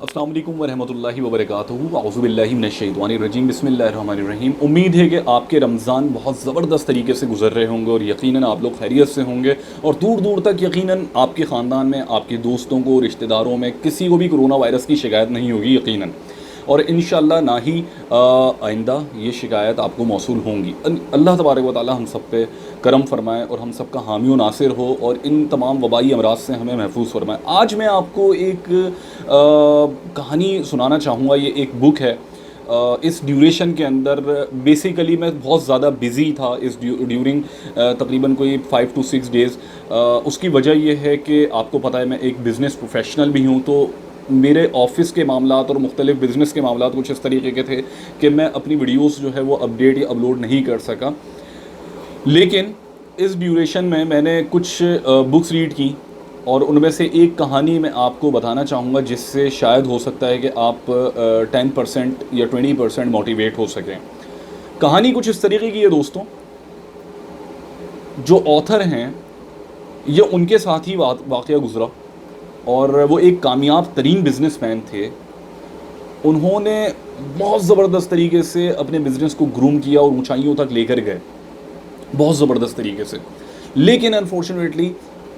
अस्सलाम वालेकुम वरहमतुल्लाहि वबरकातुहू औज़ु बिल्लाहि मिनश शैतानिर रजीम बिस्मिल्लाहिर रहमानिर रहीम। उम्मीद है कि आपके रमज़ान बहुत ज़बरदस्त तरीके से गुजर रहे होंगे और यकीनन आप लोग खैरियत से होंगे और दूर दूर तक यकीनन आपके ख़ानदान में, आपके दोस्तों को, रिश्तेदारों में किसी को भी कोरोना वायरस की शिकायत नहीं होगी यकीनन। और इंशाअल्लाह ना ही आइंदा ये शिकायत आपको मौसूल होंगी। अल्लाह तबारक व तआला हम सब पे करम फरमाए और हम सब का हामी व नासिर हो और इन तमाम वबाई अमराज से हमें महफूज फरमाए। आज मैं आपको एक कहानी सुनाना चाहूँगा। ये एक बुक है। इस ड्यूरेशन के अंदर बेसिकली मैं बहुत ज़्यादा बिज़ी था इस ड्यूरिंग तकरीबन कोई 5 to 6 डेज़। उसकी वजह यह है कि आपको पता है मैं एक बिज़नेस प्रोफेशनल भी हूँ, तो मेरे ऑफिस के मामलात और मुख्तलिफ बिज़नेस के मामलात कुछ इस तरीके के थे कि मैं अपनी वीडियोस जो है वो अपडेट या अपलोड नहीं कर सका। लेकिन इस ड्यूरेशन में मैंने कुछ बुक्स रीड की और उनमें से एक कहानी मैं आपको बताना चाहूँगा जिससे शायद हो सकता है कि आप 10% या 20% मोटिवेट हो सकें। कहानी कुछ इस तरीके की है दोस्तों। जो ऑथर हैं ये उनके साथ ही वाक़या गुज़रा और वो एक कामयाब तरीन बिज़नेसमैन थे। उन्होंने बहुत ज़बरदस्त तरीके से अपने बिज़नेस को ग्रूम किया और ऊंचाइयों तक लेकर गए, बहुत ज़बरदस्त तरीके से। लेकिन अनफॉर्चुनेटली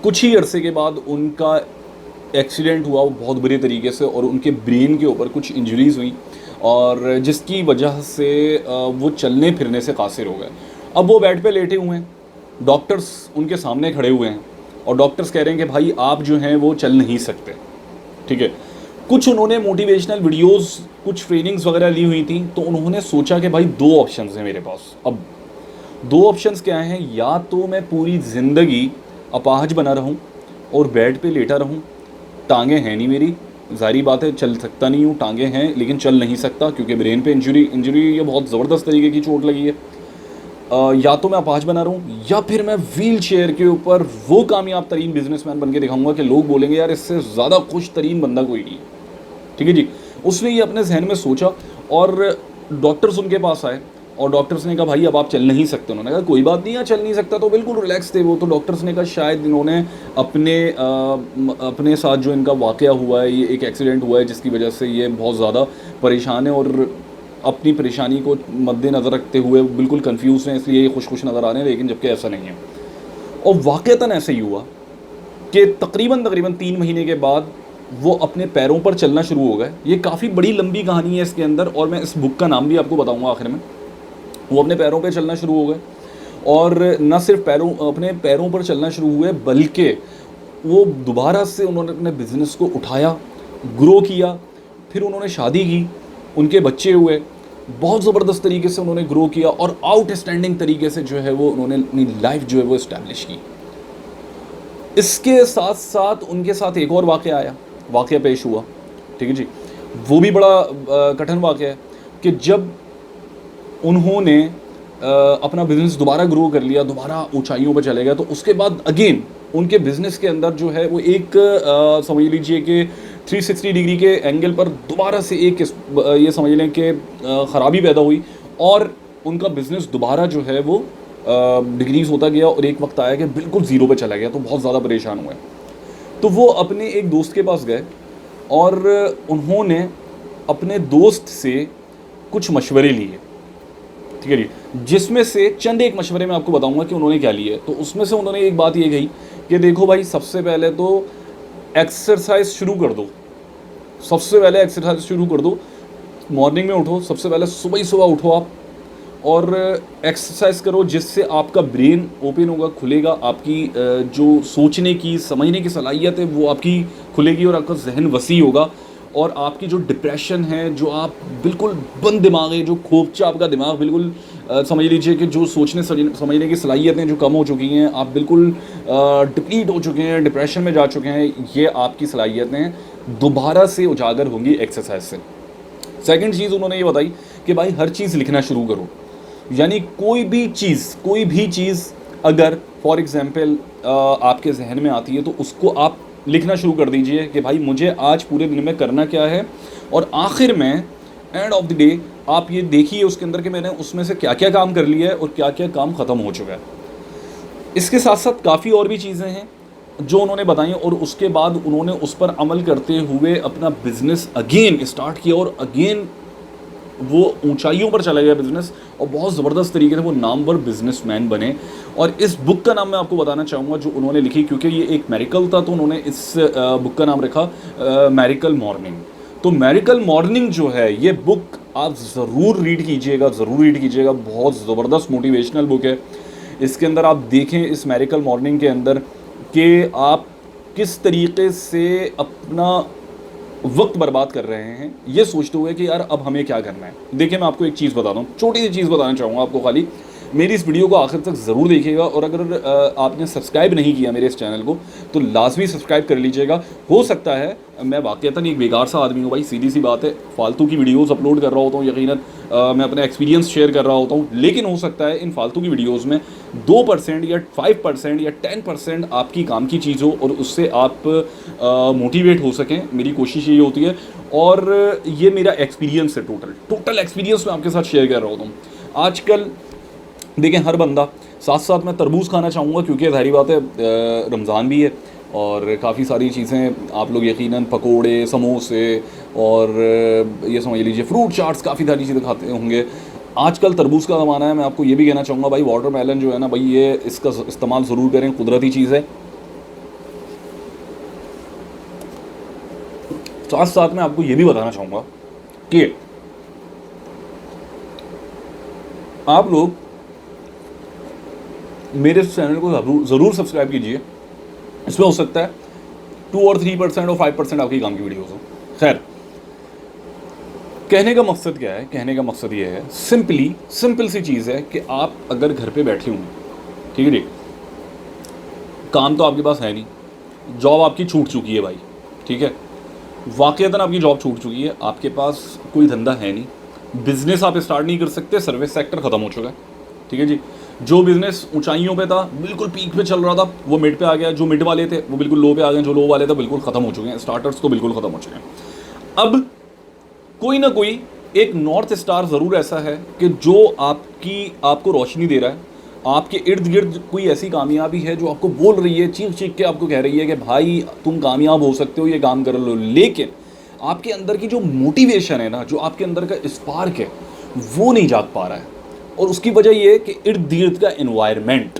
कुछ ही अरसे के बाद उनका एक्सीडेंट हुआ, वो बहुत बुरे तरीके से, और उनके ब्रेन के ऊपर कुछ इंजरीज़ हुई और जिसकी वजह से वो चलने फिरने से कासिर हो गए। अब वो बेड पे लेटे हुए हैं, डॉक्टर्स उनके सामने खड़े हुए हैं और डॉक्टर्स कह रहे हैं कि भाई आप जो हैं वो चल नहीं सकते। ठीक है। कुछ उन्होंने मोटिवेशनल वीडियोस, कुछ ट्रेनिंग्स वगैरह ली हुई थी, तो उन्होंने सोचा कि भाई दो ऑप्शंस हैं मेरे पास। अब दो ऑप्शंस क्या हैं? या तो मैं पूरी ज़िंदगी अपाहज बना रहूं और बेड पे लेटा रहूं, टांगें हैं नहीं मेरी, ज़ाहिर बात है चल सकता नहीं हूँ, टांगें हैं लेकिन चल नहीं सकता क्योंकि ब्रेन पे इंजरी ये बहुत ज़बरदस्त तरीके की चोट लगी है। या तो मैं अपाहज बना रहा हूँ या फिर मैं व्हील चेयर के ऊपर वो कामयाब तरीन बिजनेसमैन बन के दिखाऊंगा कि लोग बोलेंगे यार इससे ज़्यादा खुश तरीन बंदा कोई नहीं है। ठीक है जी। उसने ये अपने जहन में सोचा और डॉक्टर्स उनके पास आए और डॉक्टर्स ने कहा भाई अब आप चल नहीं सकते। उन्होंने कहा कोई बात नहीं है, चल नहीं सकता, तो बिल्कुल रिलैक्स थे वो। तो डॉक्टर्स ने कहा शायद इन्होंने अपने साथ जो इनका वाक़या हुआ है, ये एक एक्सीडेंट हुआ है जिसकी वजह से ये बहुत ज़्यादा परेशान है और अपनी परेशानी को मद्देनज़र रखते हुए बिल्कुल कंफ्यूज हैं, इसलिए ये खुश नज़र आ रहे हैं, लेकिन जबकि ऐसा नहीं है। और वाक़तन ऐसे ही हुआ कि तकरीबन 3 महीने के बाद वो अपने पैरों पर चलना शुरू हो गए। ये काफ़ी बड़ी लंबी कहानी है इसके अंदर और मैं इस बुक का नाम भी आपको बताऊंगा आखिर में। वो अपने पैरों पर चलना शुरू हो गए और न सिर्फ अपने पैरों पर चलना शुरू हुए बल्कि वो दोबारा से उन्होंने अपने बिज़नेस को उठाया, ग्रो किया, फिर उन्होंने शादी की, उनके बच्चे हुए, बहुत ज़बरदस्त तरीके से उन्होंने ग्रो किया और आउटस्टैंडिंग तरीके से जो है वो उन्होंने अपनी लाइफ जो है वो इस्टेब्लिश की। इसके साथ साथ उनके साथ एक और वाक़या पेश हुआ। ठीक है जी। वो भी बड़ा कठिन वाक़या है कि जब उन्होंने अपना बिज़नेस दोबारा ग्रो कर लिया, दोबारा ऊंचाइयों पर चले गए, तो उसके बाद अगेन उनके बिज़नेस के अंदर जो है वो एक समझ लीजिए कि 360 डिग्री के एंगल पर दोबारा से एक ये समझ लें कि ख़राबी पैदा हुई और उनका बिज़नेस दोबारा जो है वो डिक्रीज़ होता गया और एक वक्त आया कि बिल्कुल ज़ीरो पे चला गया। तो बहुत ज़्यादा परेशान हुए। तो वो अपने एक दोस्त के पास गए और उन्होंने अपने दोस्त से कुछ मशवरे लिए। ठीक है जी। जिसमें से चंद एक मशवरे मैं आपको बताऊंगा कि उन्होंने क्या लिए। तो उसमें से उन्होंने एक बात ये कही कि देखो भाई, सबसे पहले तो एक्सरसाइज शुरू कर दो। सबसे पहले एक्सरसाइज शुरू कर दो। मॉर्निंग में उठो, सबसे पहले सुबह ही सुबह उठो आप और एक्सरसाइज करो, जिससे आपका ब्रेन ओपन होगा, खुलेगा। आपकी जो सोचने की, समझने की सलाहियत है वो आपकी खुलेगी और आपका जहन वसी होगा और आपकी जो डिप्रेशन है, जो आप बिल्कुल बंद दिमाग है, जो खोपचा आपका दिमाग बिल्कुल समझ लीजिए कि जो सोचने समझने की सलाहियतें जो कम हो चुकी हैं, आप बिल्कुल डिप्लीट हो चुके हैं, डिप्रेशन में जा चुके हैं, ये आपकी सलाहियतें दोबारा से उजागर होंगी एक्सरसाइज से। सेकंड चीज़ उन्होंने ये बताई कि भाई हर चीज़ लिखना शुरू करो। यानी कोई भी चीज़ अगर फॉर एग्ज़ाम्पल आपके जहन में आती है तो उसको आप लिखना शुरू कर दीजिए कि भाई मुझे आज पूरे दिन में करना क्या है, और आखिर में एंड ऑफ द डे आप ये देखिए उसके अंदर कि मैंने उसमें से क्या क्या काम कर लिया है और क्या क्या काम ख़त्म हो चुका है। इसके साथ साथ काफ़ी और भी चीज़ें हैं जो उन्होंने बताई और उसके बाद उन्होंने उस पर अमल करते हुए अपना बिजनेस अगेन स्टार्ट किया और अगेन वो ऊंचाइयों पर चला गया बिजनेस और बहुत ज़बरदस्त तरीके से वो नामवर बिजनेसमैन बने। और इस बुक का नाम मैं आपको बताना चाहूँगा जो उन्होंने लिखी, क्योंकि ये एक मैरिकल था तो उन्होंने इस बुक का नाम रखा मैरिकल मॉर्निंग। तो मैरिकल मॉर्निंग जो है ये बुक आप ज़रूर रीड कीजिएगा, ज़रूर रीड कीजिएगा, बहुत ज़बरदस्त मोटिवेशनल बुक है। इसके अंदर आप देखें इस मैरिकल मॉर्निंग के अंदर कि आप किस तरीके से अपना वक्त बर्बाद कर रहे हैं ये सोचते हुए कि यार अब हमें क्या करना है। देखिए मैं आपको एक चीज़ बताता हूँ, छोटी सी चीज़ बताना चाहूँगा आपको, खाली मेरी इस वीडियो को आखिर तक ज़रूर देखिएगा और अगर आपने सब्सक्राइब नहीं किया मेरे इस चैनल को तो लाजमी सब्सक्राइब कर लीजिएगा। हो सकता है मैं वाकईतन एक बेकार सा आदमी हूँ भाई, सीधी सी बात है, फालतू की वीडियोस अपलोड कर रहा होता हूँ, यकीनन मैं अपना एक्सपीरियंस शेयर कर रहा होता हूँ, लेकिन हो सकता है इन फालतू की वीडियोज़ में 2% या 5% या 10% आपकी काम की चीज़ हो और उससे आप मोटिवेट हो सकें। मेरी कोशिश ये होती है और ये मेरा एक्सपीरियंस है, टोटल एक्सपीरियंस मैं आपके साथ शेयर कर रहा होता हूँ। आजकल देखें हर बंदा, साथ साथ मैं तरबूज खाना चाहूँगा क्योंकि जाहिर बात है रमज़ान भी है और काफ़ी सारी चीज़ें आप लोग यकीनन पकोड़े, समोसे और ये समझ लीजिए फ्रूट चाट्स, काफ़ी सारी चीज़ें खाते होंगे। आजकल तरबूज का ज़माना है। मैं आपको ये भी कहना चाहूँगा भाई वाटरमेलन जो है ना भाई, ये इसका इस्तेमाल ज़रूर करें, कुदरती चीज़ है। साथ साथ मैं आपको ये भी बताना चाहूँगा कि आप लोग मेरे चैनल को ज़रूर सब्सक्राइब कीजिए। इसमें हो सकता है 2 और 3% और 5% आपकी काम की वीडियोस हो। खैर, कहने का मकसद क्या है? कहने का मकसद ये है, सिंपल सी चीज़ है कि आप अगर घर पे बैठे हुए, ठीक है जी, काम तो आपके पास है नहीं, जॉब आपकी छूट चुकी है भाई, ठीक है, वाकईतन आपकी जॉब छूट चुकी है, आपके पास कोई धंधा है नहीं, बिजनेस आप स्टार्ट नहीं कर सकते, सर्विस सेक्टर ख़त्म हो चुका है, ठीक है जी। जो बिजनेस ऊंचाइयों पे था, बिल्कुल पीक पे चल रहा था, वो मिड पे आ गया। जो मिड वाले थे वो बिल्कुल लो पे आ गए, जो लो वाले थे बिल्कुल ख़त्म हो चुके हैं, स्टार्टर्स तो बिल्कुल ख़त्म हो चुके हैं। अब कोई ना कोई एक नॉर्थ स्टार ज़रूर ऐसा है कि जो आपको रोशनी दे रहा है, आपके इर्द गिर्द कोई ऐसी कामयाबी है जो आपको बोल रही है, चीख चीख के आपको कह रही है कि भाई तुम कामयाब हो सकते हो, ये काम कर लो। लेकिन आपके अंदर की जो मोटिवेशन है ना, जो आपके अंदर का स्पार्क है, वो नहीं जाग पा रहा है। और उसकी वजह ये है कि इर्द गिर्द का इन्वायरमेंट,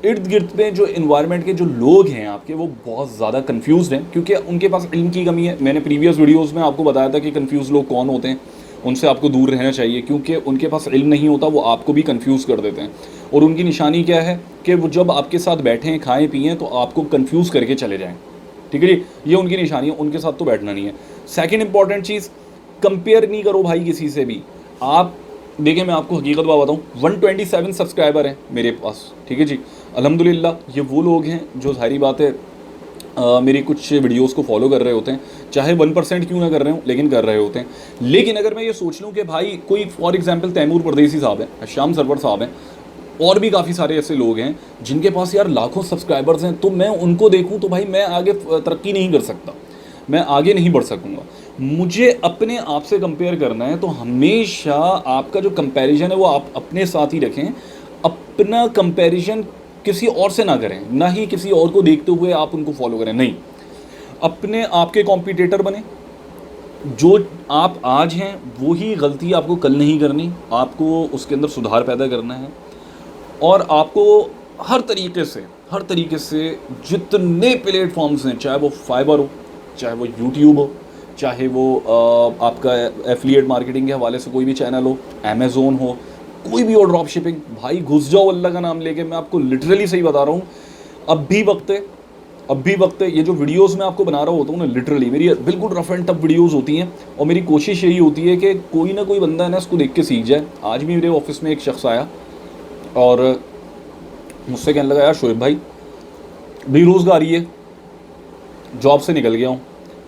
इर्द गिर्द में जो इन्वायरमेंट के जो लोग हैं आपके, वो बहुत ज़्यादा कंफ्यूज्ड हैं क्योंकि उनके पास इल्म की कमी है। मैंने प्रीवियस वीडियोस में आपको बताया था कि कंफ्यूज लोग कौन होते हैं, उनसे आपको दूर रहना चाहिए क्योंकि उनके पास इल्म नहीं होता, वो आपको भी कंफ्यूज कर देते हैं। और उनकी निशानी क्या है कि वो जब आपके साथ बैठें, खाएँ पिएँ तो आपको कन्फ्यूज़ करके चले जाएँ, ठीक है जी, ये उनकी निशानी है। उनके साथ तो बैठना नहीं है। सेकेंड इंपॉर्टेंट चीज़, कंपेयर नहीं करो भाई किसी से भी। आप देखिए मैं आपको हकीकत बात बताऊँ, 127 सब्सक्राइबर हैं मेरे पास, ठीक है जी, अल्हम्दुलिल्लाह। ये वो लोग हैं जो सारी बात है मेरी कुछ वीडियोस को फॉलो कर रहे होते हैं, चाहे 1% क्यों ना कर रहे हो, लेकिन कर रहे होते हैं। लेकिन अगर मैं ये सोच लूँ कि भाई कोई फॉर एग्जांपल तैमूर परदेसी साहब हैं, शाम सरवर साहब हैं, और भी काफ़ी सारे ऐसे लोग हैं जिनके पास यार लाखों सब्सक्राइबर्स हैं, तो मैं उनको देखूँ तो भाई मैं आगे तरक्की नहीं कर सकता, मैं आगे नहीं बढ़ सकूँगा। मुझे अपने आप से कंपेयर करना है तो हमेशा आपका जो कंपैरिजन है वो आप अपने साथ ही रखें। अपना कंपैरिजन किसी और से ना करें, ना ही किसी और को देखते हुए आप उनको फॉलो करें, नहीं। अपने आप के कॉम्पिटिटर बने। जो आप आज हैं वो ही गलती आपको कल नहीं करनी, आपको उसके अंदर सुधार पैदा करना है। और आपको हर तरीके से जितने प्लेटफॉर्म्स हैं, चाहे वो फाइबर हो, चाहे वो यूट्यूब हो, चाहे वो आपका एफिलिएट मार्केटिंग के हवाले से कोई भी चैनल हो, अमेज़ोन हो, कोई भी और ड्रॉप शिपिंग, भाई घुस जाओ अल्लाह का नाम लेके। मैं आपको लिटरली सही बता रहा हूँ, अब भी वक्त है। ये जो वीडियोस मैं आपको बना रहा होता हूँ ना, लिटरली मेरी बिल्कुल रफ एंड टफ वीडियोस होती हैं और मेरी कोशिश यही होती है कि कोई ना कोई बंदा है ना इसको देख के सीख जाए। आज भी मेरे ऑफिस में एक शख्स आया और मुझसे कहने लगा, यार शोएब भाई बेरोज़गारी है, जॉब से निकल गया हूँ,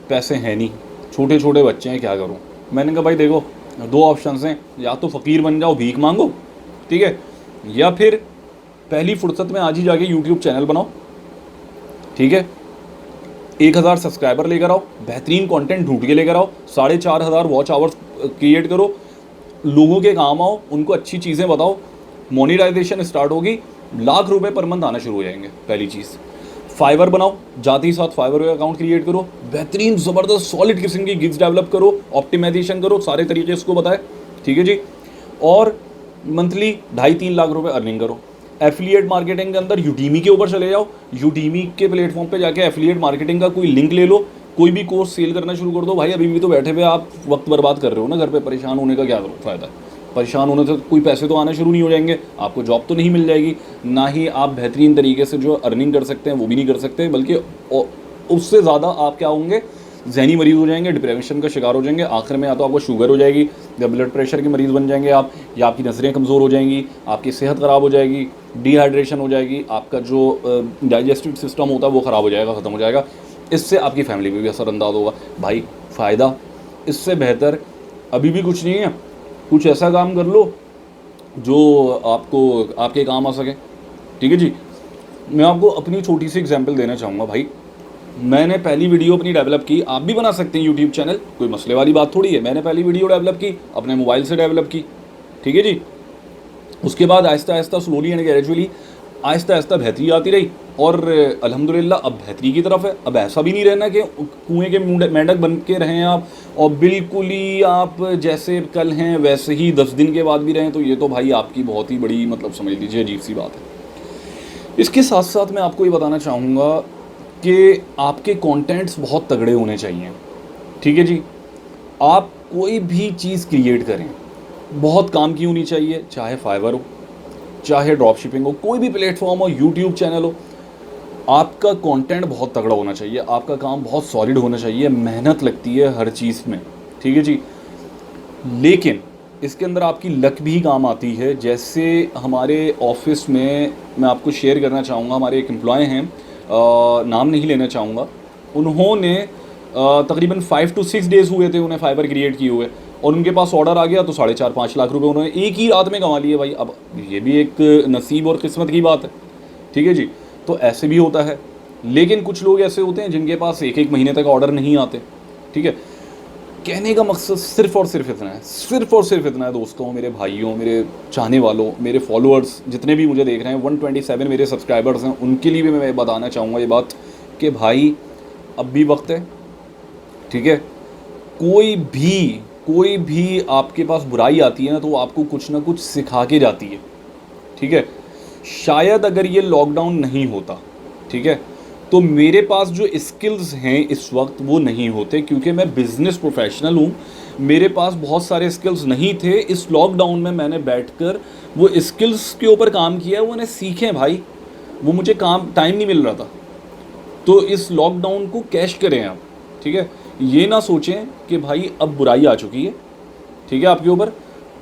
पैसे हैं नहीं, छोटे छोटे बच्चे हैं, क्या करूँ। मैंने कहा भाई देखो, 2 ऑप्शंस हैं, या तो फ़कीर बन जाओ, भीख मांगो, ठीक है, या फिर पहली फुर्सत में आज ही जाके यूट्यूब चैनल बनाओ, ठीक है, 1000 सब्सक्राइबर लेकर आओ, बेहतरीन कंटेंट ढूंढ के लेकर आओ, 4500 वॉच आवर्स क्रिएट करो, लोगों के काम आओ, उनको अच्छी चीज़ें बताओ, मोनेटाइजेशन स्टार्ट होगी, लाख रुपए पर मंथ आना शुरू हो जाएंगे, पहली चीज़। फाइवर बनाओ, जाते ही साथ फाइवर का अकाउंट क्रिएट करो, बेहतरीन ज़बरदस्त सॉलिड किस्म की गिग्स डेवलप करो, ऑप्टिमाइजेशन करो, सारे तरीके इसको बताए, ठीक है जी। और मंथली 2.5-3 लाख रुपए अर्निंग करो। एफिलिएट मार्केटिंग के अंदर यूडीमी के ऊपर चले जाओ, यूडीमी के प्लेटफॉर्म पे जाके एफिलिएट मार्केटिंग का कोई लिंक ले लो, कोई भी कोर्स सेल करना शुरू कर दो। भाई अभी भी तो बैठे हुए आप वक्त बर्बाद कर रहे हो ना घर पे, परेशान होने का क्या फ़ायदा है? परेशान होने से कोई पैसे तो आना शुरू नहीं हो जाएंगे, आपको जॉब तो नहीं मिल जाएगी, ना ही आप बेहतरीन तरीके से जो अर्निंग कर सकते हैं वो भी नहीं कर सकते, बल्कि उससे ज़्यादा आप क्या होंगे, ज़हनी मरीज़ हो जाएंगे, डिप्रेशन का शिकार हो जाएंगे, आखिर में या तो आपको शुगर हो जाएगी या ब्लड प्रेशर के मरीज़ बन जाएंगे आप, या आपकी नज़रें कमज़ोर हो जाएंगी, आपकी सेहत ख़राब हो जाएगी, डिहाइड्रेशन हो जाएगी, आपका जो डाइजेस्टिव सिस्टम होता है वो ख़राब हो जाएगा, ख़त्म हो जाएगा। इससे आपकी फैमिली पे भी असरअंदाज होगा। भाई फ़ायदा इससे बेहतर अभी भी कुछ नहीं है। कुछ ऐसा काम कर लो जो आपको आपके काम आ सके, ठीक है जी। मैं आपको अपनी छोटी सी एग्जांपल देना चाहूँगा। भाई मैंने पहली वीडियो अपनी डेवलप की, आप भी बना सकते हैं यूट्यूब चैनल, कोई मसले वाली बात थोड़ी है। मैंने पहली वीडियो डेवलप की, अपने मोबाइल से डेवलप की, ठीक है जी। उसके बाद Aahista Aahista slowly and gradually Aahista Aahista बेहतरी आती रही, और अल्हम्दुलिल्लाह अब बेहतरी की तरफ है। अब ऐसा भी नहीं रहना कि कुएं के मेंढक बन के रहें आप, और बिल्कुल ही आप जैसे कल हैं वैसे ही 10 दिन के बाद भी रहें, तो ये तो भाई आपकी बहुत ही बड़ी मतलब समझ लीजिए अजीब सी बात है। इसके साथ साथ मैं आपको ये बताना चाहूँगा कि आपके कंटेंट्स बहुत तगड़े होने चाहिए, ठीक है जी। आप कोई भी चीज़ क्रिएट करें बहुत काम की होनी चाहिए, चाहे फाइवर हो, चाहे ड्रॉप शिपिंग हो, कोई भी प्लेटफॉर्म हो, यूट्यूब चैनल हो, आपका कंटेंट बहुत तगड़ा होना चाहिए, आपका काम बहुत सॉलिड होना चाहिए। मेहनत लगती है हर चीज़ में, ठीक है जी। लेकिन इसके अंदर आपकी लक भी काम आती है। जैसे हमारे ऑफिस में मैं आपको शेयर करना चाहूँगा, हमारे एक एम्प्लॉय हैं, नाम नहीं लेना चाहूँगा, उन्होंने तकरीबन 5 to 6 डेज़ हुए थे उन्हें फाइबर क्रिएट किए हुए, और उनके पास ऑर्डर आ गया तो 4.5-5 लाख रुपए उन्होंने एक ही रात में कमा लिए। भाई अब ये भी एक नसीब और किस्मत की बात है, ठीक है जी। तो ऐसे भी होता है। लेकिन कुछ लोग ऐसे होते हैं जिनके पास 1-1 महीने तक ऑर्डर नहीं आते, ठीक है। कहने का मकसद सिर्फ़ और सिर्फ इतना है, सिर्फ़ और सिर्फ इतना है दोस्तों, मेरे भाइयों, मेरे चाहने वालों, मेरे फॉलोअर्स जितने भी मुझे देख रहे हैं, 127 मेरे सब्सक्राइबर्स हैं, उनके लिए भी मैं बताना चाहूँगा ये बात कि भाई अब भी वक्त है, ठीक है। कोई भी आपके पास बुराई आती है ना, तो वो आपको कुछ ना कुछ सिखा के जाती है, ठीक है। शायद अगर ये लॉकडाउन नहीं होता, ठीक है, तो मेरे पास जो स्किल्स हैं इस वक्त वो नहीं होते, क्योंकि मैं बिज़नेस प्रोफेशनल हूँ। मेरे पास बहुत सारे स्किल्स नहीं थे। इस लॉकडाउन में मैंने बैठकर वो स्किल्स के ऊपर काम किया है, वो मैंने सीखे भाई, वो मुझे टाइम नहीं मिल रहा था। तो इस लॉकडाउन को कैश करें आप, ठीक है। ये ना सोचें कि भाई अब बुराई आ चुकी है, ठीक है, आपके ऊपर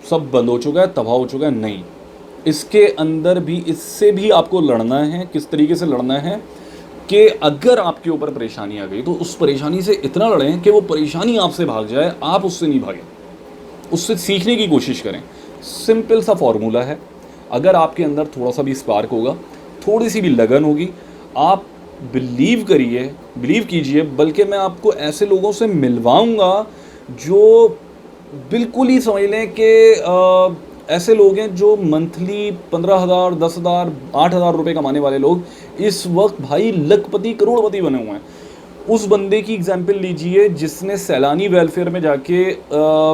सब बंद हो चुका है, तबाह हो चुका है, नहीं। इसके अंदर भी, इससे भी आपको लड़ना है। किस तरीके से लड़ना है कि अगर आपके ऊपर परेशानी आ गई तो उस परेशानी से इतना लड़ें कि वो परेशानी आपसे भाग जाए, आप उससे नहीं भागें, उससे सीखने की कोशिश करें। सिंपल सा फॉर्मूला है। अगर आपके अंदर थोड़ा सा भी स्पार्क होगा, थोड़ी सी भी लगन होगी, आप बिलीव कीजिए, बल्कि मैं आपको ऐसे लोगों से मिलवाऊंगा जो बिल्कुल ही समझ लें कि ऐसे लोग हैं जो मंथली 15,000, 10,000, 8,000 रुपये कमाने वाले लोग इस वक्त भाई लखपति करोड़पति बने हुए हैं। उस बंदे की एग्जांपल लीजिए जिसने सैलानी वेलफेयर में जाके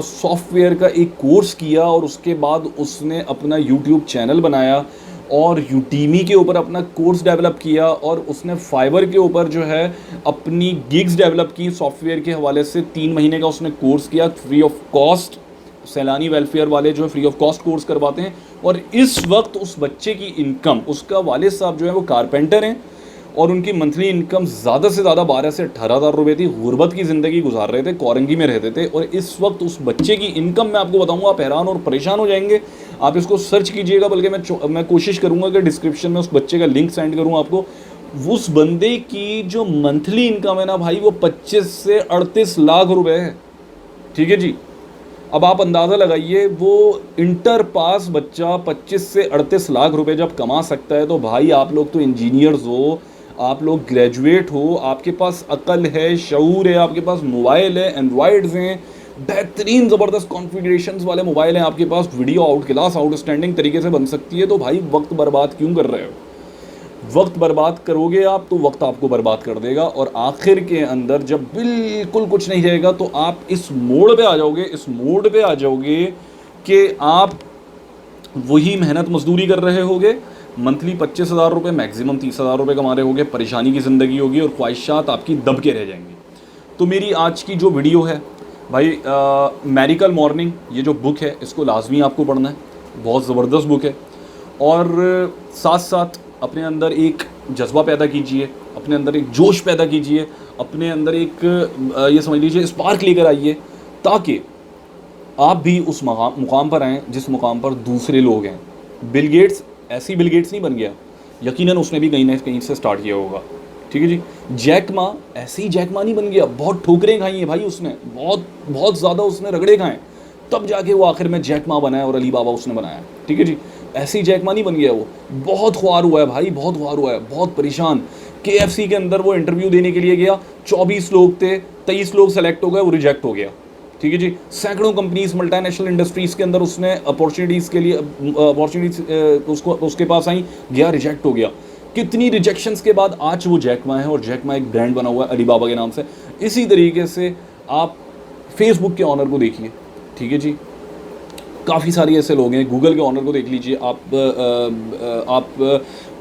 सॉफ्टवेयर का एक कोर्स किया, और उसके बाद उसने अपना यूट्यूब चैनल बनाया और यूडीमी के ऊपर अपना कोर्स डेवलप किया, और उसने फाइवर के ऊपर जो है अपनी गिग्स डेवलप की सॉफ्टवेयर के हवाले से। 3 महीने का उसने कोर्स किया फ्री ऑफ कॉस्ट। सैलानी वेलफेयर वाले जो है फ्री ऑफ कॉस्ट कोर्स करवाते हैं। और इस वक्त उस बच्चे की इनकम, उसका वालिद साहब जो है वो कारपेंटर हैं, और उनकी मंथली इनकम ज़्यादा से ज़्यादा 12 से 18,000 रुपये थी। गुर्बत की ज़िंदगी गुजार रहे थे, कोरंगी में रहते थे, और इस वक्त उस बच्चे की इनकम मैं आपको बताऊंगा, आप हैरान और परेशान हो जाएंगे। आप इसको सर्च कीजिएगा, बल्कि मैं कोशिश करूँगा कि डिस्क्रिप्शन में उस बच्चे का लिंक सेंड करूँ आपको। उस बंदे की जो मंथली इनकम है ना भाई, वो 25 से 38 लाख रुपये है, ठीक है जी। अब आप अंदाज़ा लगाइए, वो इंटर पास बच्चा 25 से 38 लाख रुपए जब कमा सकता है, तो भाई आप लोग तो इंजीनियर्स हो, आप लोग ग्रेजुएट हो, आपके पास अकल है, शऊर है, आपके पास मोबाइल है, एंड्रॉयड्स हैं, बेहतरीन ज़बरदस्त कॉन्फ़िगरेशंस वाले मोबाइल हैं आपके पास, वीडियो आउट क्लास आउटस्टैंडिंग तरीके से बन सकती है। तो भाई वक्त बर्बाद क्यों कर रहे हो? वक्त बर्बाद करोगे आप तो वक्त आपको बर्बाद कर देगा, और आखिर के अंदर जब बिल्कुल कुछ नहीं रहेगा तो आप इस मोड़ पे आ जाओगे, इस मोड़ पे आ जाओगे कि आप वही मेहनत मजदूरी कर रहे होगे, मंथली 25,000 रुपये, मैक्सिमम 30,000 रुपये कमा रहे होगे, परेशानी की ज़िंदगी होगी और ख्वाहिशात आपकी दब के रह जाएंगी। तो मेरी आज की जो वीडियो है भाई, मैरिकल मॉर्निंग ये जो बुक है इसको लाजमी आपको पढ़ना है, बहुत ज़बरदस्त बुक है। और साथ साथ अपने अंदर एक जज्बा पैदा कीजिए, अपने अंदर एक जोश पैदा कीजिए, अपने अंदर एक ये समझ लीजिए स्पार्क लेकर आइए, ताकि आप भी उस मुकाम पर आएँ जिस मुकाम पर दूसरे लोग हैं। बिल गेट्स ऐसी बिल गेट्स नहीं बन गया, यकीनन उसने भी कहीं ना कहीं से स्टार्ट किया होगा, ठीक है जी। जैक मा ऐसे ही जैक मा नहीं बन गया, बहुत ठोकरें खाई हैं भाई उसने, बहुत बहुत ज़्यादा उसने रगड़े खाए, तब जाके वो आखिर में जैक मा बनाया और अली बाबा उसने बनाया, ठीक है जी। ऐसे ही जैक मा नहीं बन गया, वो बहुत ख्वार हुआ है भाई, बहुत ख्वार हुआ है, बहुत परेशान। KFC के अंदर वो इंटरव्यू देने के लिए गया, 24 लोग थे, 23 लोग सेलेक्ट हो गए, वो रिजेक्ट हो गया, ठीक है जी। सैकड़ों कंपनीज, मल्टीनेशनल इंडस्ट्रीज़ के अंदर उसने अपॉर्चुनिटीज़ के लिए अपॉर्चुनिटीज उसको उसके पास आई, गया, रिजेक्ट हो गया। कितनी रिजेक्शंस के बाद आज वो जैक मा है, और जैक मा एक ब्रांड बना हुआ है अली बाबा के नाम से। इसी तरीके से आप फेसबुक के ऑनर को देखिए, ठीक है जी, काफ़ी सारे ऐसे लोग हैं। गूगल के ऑनर को देख लीजिए आप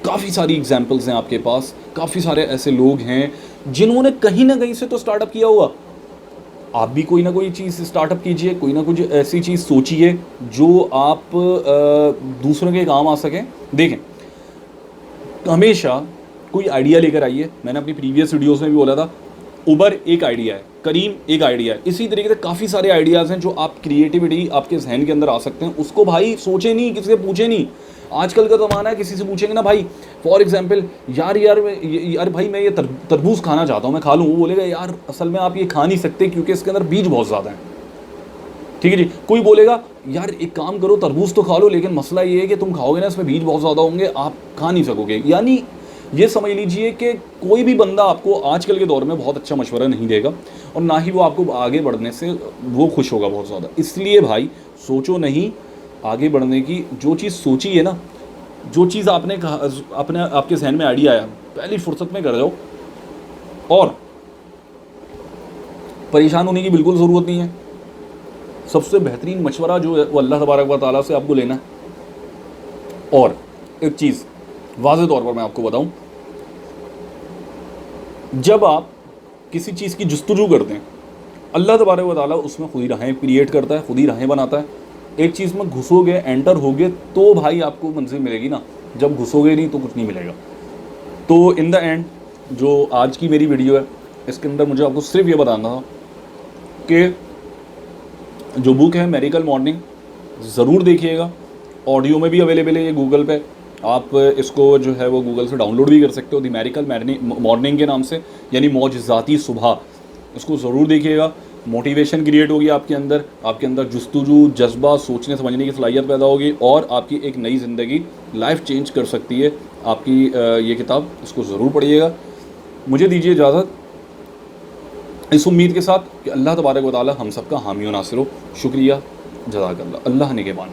काफ़ी सारी एग्जांपल्स हैं आपके पास, काफ़ी सारे ऐसे लोग हैं जिन्होंने कहीं ना कहीं से तो स्टार्टअप किया हुआ। आप भी कोई ना कोई चीज़ स्टार्टअप कीजिए, कोई ना कुछ ऐसी चीज़ सोचिए जो आप दूसरों के काम आ सकें। देखें, हमेशा कोई आइडिया लेकर आइए। मैंने अपनी प्रीवियस वीडियोस में भी बोला था, उबर एक आइडिया है, करीम एक आइडिया है, इसी तरीके से काफ़ी सारे आइडियाज़ हैं जो आप क्रिएटिविटी आपके जहन के अंदर आ सकते हैं। उसको भाई सोचे नहीं, किसी से पूछे नहीं। आजकल का ज़माना है, किसी से पूछेंगे ना भाई, फॉर एग्जांपल यार भाई मैं ये तरबूज खाना चाहता हूँ, मैं खा लूँ, वो बोलेगा यार असल में आप ये खा नहीं सकते क्योंकि इसके अंदर बीज बहुत ज़्यादा हैं, ठीक है जी। कोई बोलेगा यार एक काम करो, तरबूज तो खा लो, लेकिन मसला ये है कि तुम खाओगे ना इसमें बीज बहुत ज़्यादा होंगे, आप खा नहीं सकोगे। यानी ये समझ लीजिए कि कोई भी बंदा आपको आजकल के दौर में बहुत अच्छा मशवरा नहीं देगा, और ना ही वो आपको आगे बढ़ने से वो खुश होगा बहुत ज़्यादा। इसलिए भाई सोचो नहीं, आगे बढ़ने की जो चीज़ सोची है ना, जो चीज़ आपने अपने आपके जहन में आइडिया आया, पहली फुर्सत में कर जाओ, और परेशान होने की बिल्कुल ज़रूरत नहीं है। सबसे बेहतरीन मशवरा जो है वो अल्लाह तबारक व तआला से आपको लेना है। और एक चीज़ वाज़ेह तौर पर मैं आपको बताऊं, जब आप किसी चीज़ की जुस्तजू करते हैं, अल्लाह तबारक व तआला उसमें खुद ही राहें क्रिएट करता है, खुद ही राहें बनाता है। एक चीज़ में घुसोगे, एंटर होगे तो भाई आपको मंजिल मिलेगी ना, जब घुसोगे नहीं तो कुछ नहीं मिलेगा। तो इन द एंड जो आज की मेरी वीडियो है, इसके अंदर मुझे आपको सिर्फ ये बताना था कि जो बुक है मैरिकल मॉर्निंग ज़रूर देखिएगा। ऑडियो में भी अवेलेबल है ये गूगल पे, आप इसको जो है वो गूगल से डाउनलोड भी कर सकते हो, द मैरिकल मॉर्निंग के नाम से, यानी मौजज़ाती सुबह। इसको ज़रूर देखिएगा, मोटिवेशन क्रिएट होगी आपके अंदर जुस्तजू, जज्बा, सोचने समझने की सलाहियत पैदा होगी, और आपकी एक नई ज़िंदगी, लाइफ चेंज कर सकती है आपकी ये किताब। इसको ज़रूर पढ़िएगा। मुझे दीजिए इजाज़त, इस उम्मीद के साथ कि अल्लाह तबारक व तआला हम सबका हामी व नासिर हो। शुक्रिया, जज़ाकल्लाह, अल्लाह निगहबान।